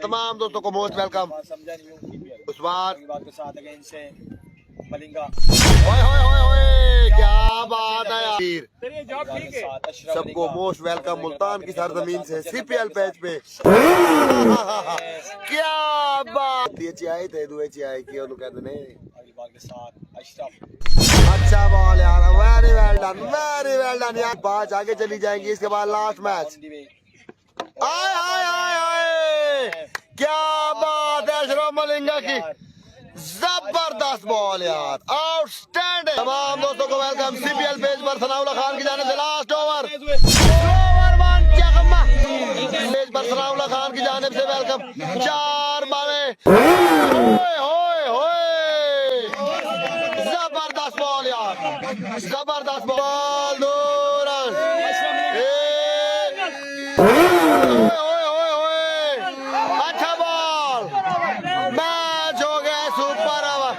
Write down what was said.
तमाम दोस्तों को मोस्ट वेलकम। समझा नहीं हूँ उस बात के साथ अगर इनसे मलिंगा ओए होए होए होए क्या बात है यार। सबको मोस्ट वेलकम मुल्तान की सरजमीन से सीपीएल पैच पे। क्या बात ये चाय थे दुए चाय की उन्होंने कहते ने अगली बाल के साथ अशरफ। अच्छा बॉल यार, वेरी वेल डन यार। पांच आगे चली जाएंगी इसके बाद लास्ट मैच। आए आए आए आए क्या बात है अशरफ मलिंगा की, जबरदस्त बॉल यार, आउटस्टैंडिंग। तमाम दोस्तों को वेलकम सीपीएल पेज पर। सनाउल्लाह खान की जानिब से लास्ट ओवर पेज पर सनाउल्लाह खान की जानिब से वेलकम। 4 बालें, जबरदस्त बॉल यार, जबरदस्त बॉल। 2 रन। अच्छा बॉल, मैच हो गया सुपर ओवर।